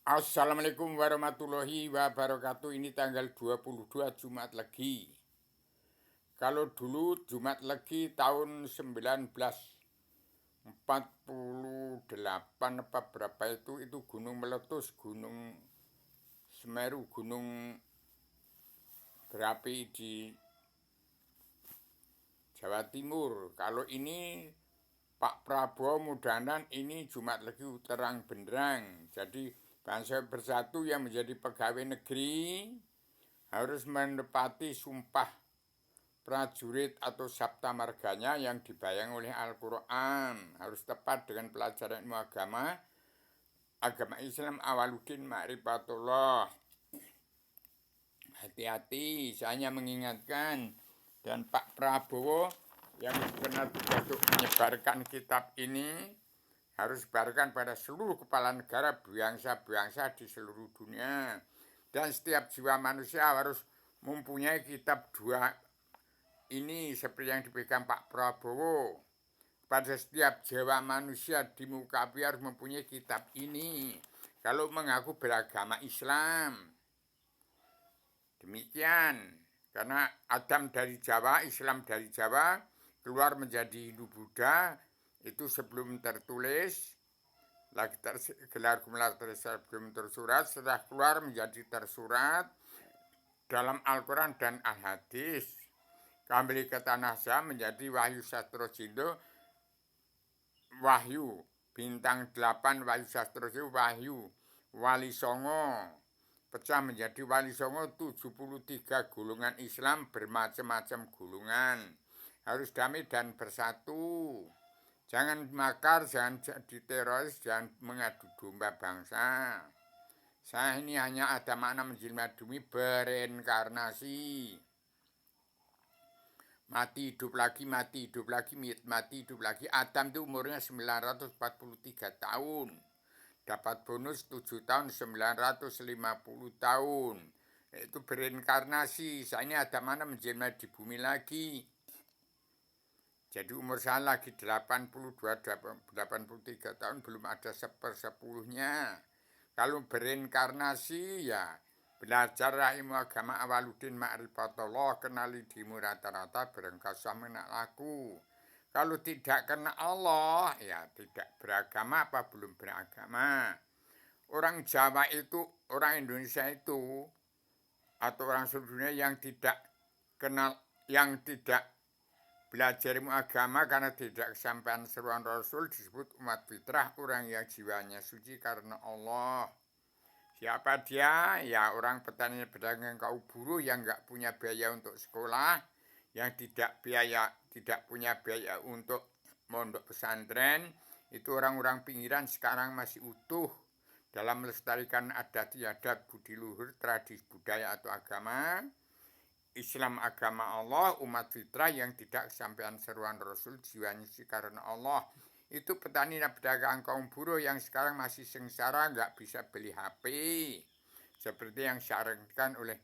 Assalamualaikum warahmatullahi wabarakatuh. Ini tanggal 22 Jumat Legi. Kalau dulu Jumat Legi tahun 1948 apa berapa itu gunung meletus, gunung Semeru, gunung berapi di Jawa Timur. Kalau ini Pak Prabowo mudahan ini Jumat Legi terang benderang. Jadi bangsa bersatu yang menjadi pegawai negeri harus menepati sumpah prajurit atau sabta marganya yang dibayang oleh Al-Quran. Harus tepat dengan pelajaran ilmu agama Islam Awaluddin Ma'rifatullah. Hati-hati, saya hanya mengingatkan. Dan Pak Prabowo yang benar untuk menyebarkan kitab ini harus disebarkan pada seluruh kepala negara, bangsa-bangsa di seluruh dunia. Dan setiap jiwa manusia harus mempunyai kitab dua ini seperti yang dipegang Pak Prabowo. Pada setiap jiwa manusia di muka bumi harus mempunyai kitab ini kalau mengaku beragama Islam. Demikian, karena Adam dari Jawa, Islam dari Jawa, keluar menjadi Hindu Buddha, itu sebelum tertulis, lagi gelar sebelum tersurat, setelah keluar menjadi tersurat dalam Al-Quran dan Al-Hadis. Kembali ke tanah Syam menjadi Wahyu Sastro Cindo, Wahyu, bintang 8 Wahyu Sastro Cindo, Wahyu, Wali Songo, pecah menjadi Wali Songo 73 golongan Islam bermacam-macam golongan. Harus damai dan bersatu. Jangan makar, jangan jadi teroris, jangan mengadu domba bangsa. Saya ini hanya ada makna menjelma bumi berinkarnasi. Mati hidup lagi, mati hidup lagi, mati hidup lagi. Adam itu umurnya 943 tahun. Dapat bonus 7 tahun, 950 tahun. Itu berinkarnasi. Saya ini ada mana menjelma di bumi lagi. Jadi umur saya lagi 83 tahun, belum ada sepersepuluhnya. Kalau berinkarnasi ya belajar ilmu agama Awaluddin Ma'rifatullah, kenali dirimu rata-rata berengkasah menak laku. Kalau tidak kena Allah, ya tidak beragama apa belum beragama. Orang Jawa itu, orang Indonesia itu, atau orang seluruh dunia yang tidak kenal, yang tidak belajar ilmu agama karena tidak kesampaian seruan Rasul disebut umat fitrah, orang yang jiwanya suci karena Allah. Siapa dia? Ya orang petani pedagang kaum buruh yang nggak punya biaya untuk sekolah, yang tidak punya biaya untuk mondok pesantren. Itu orang-orang pinggiran sekarang masih utuh dalam melestarikan adat istiadat budi luhur, tradisi budaya atau agama. Islam agama Allah, umat fitrah yang tidak kesampaian seruan Rasul, jiwanya suci karena Allah. Itu petani dan pedagang kaum buruh yang sekarang masih sengsara, nggak bisa beli HP. Seperti yang disarankan oleh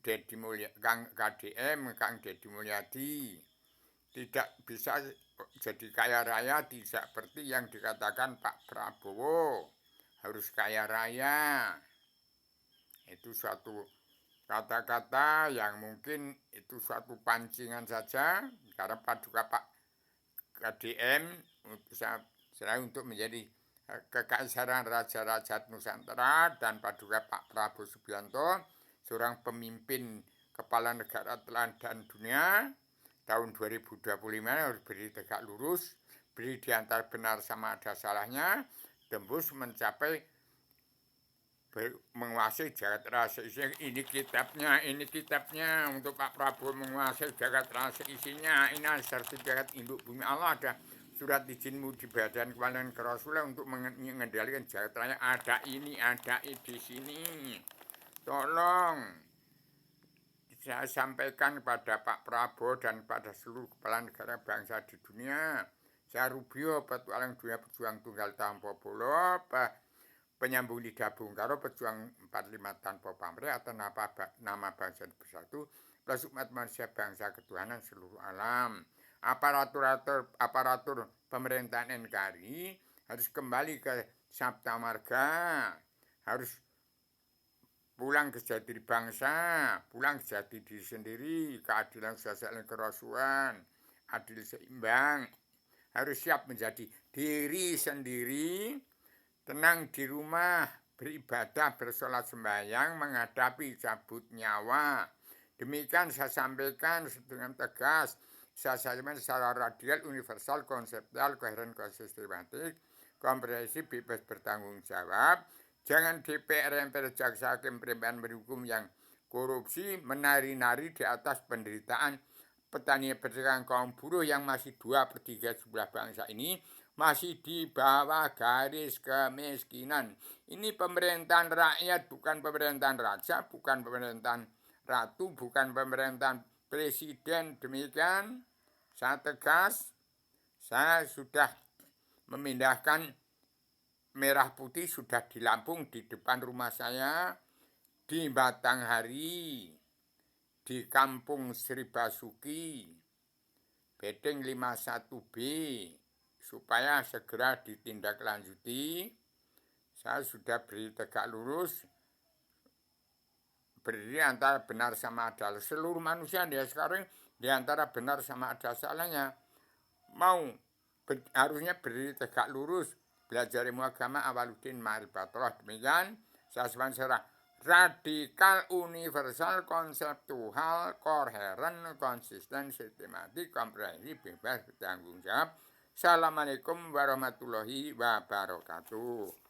Kang KDM, Kang Deddy Mulyadi. Tidak bisa jadi kaya raya, tidak seperti yang dikatakan Pak Prabowo. Harus kaya raya. Itu suatu kata-kata yang mungkin itu suatu pancingan saja karena paduka Pak KDM untuk menjadi kekaisaran Raja-Raja Nusantara dan paduka Pak Prabowo Subianto seorang pemimpin kepala negara teladan dunia tahun 2025 harus beri tegak lurus, beri diantar benar sama ada salahnya, tembus mencapai menguasai jagat rasa isinya. Ini kitabnya untuk Pak Prabowo menguasai jagat rasa isinya. Ini sertifikat induk bumi Allah, ada surat izinmu di badan kepala kerasulan untuk mengendalikan jagat raya. Ada ini, ada di sini. Tolong saya sampaikan kepada Pak Prabowo dan pada seluruh kepala negara bangsa di dunia. Saya Rubio, petualang dunia pejuang tunggal tanpa bolo, penyambung lidah Bung Karno, pejuang 45 tanpa pamrih atau nama bangsa bersatu plus umat manusia bangsa ketuhanan seluruh alam. Aparatur pemerintahan NKRI harus kembali ke Sabta Marga, harus pulang ke jati diri bangsa, pulang ke jati diri sendiri, keadilan sosial dan kerasuan, adil seimbang, harus siap menjadi diri sendiri, tenang di rumah, beribadah, bersolat sembahyang, menghadapi cabut nyawa. Demikian saya sampaikan dengan tegas, saya sampaikan secara radial, universal, konseptual, koheren, konsistematik, komprehensif, bebas bertanggung jawab. Jangan DPR, MPR, jaksa, hakim, perintahan berhukum yang korupsi menari-nari di atas penderitaan petani pedagang kaum buruh yang masih 2/3 jumlah bangsa ini masih di bawah garis kemiskinan. Ini pemerintahan rakyat, bukan pemerintahan raja, bukan pemerintahan ratu, bukan pemerintahan presiden. Demikian saya tegas, saya sudah memindahkan merah putih sudah di Lampung di depan rumah saya, di Batanghari, di Kampung Sri Basuki, Bedeng 51B, supaya segera ditindaklanjuti. Saya sudah beri tegak lurus, berdiri antara benar sama ada. Seluruh manusia dia sekarang di antara benar sama ada salahnya. Harusnya berdiri tegak lurus, belajar ilmu agama, Awaludin Ma'rifatullah. Demikian saya secara radikal, universal, konseptual, koheren, konsisten, sistematik, komprehensif, bebas bertanggung jawab. Assalamualaikum warahmatullahi wabarakatuh.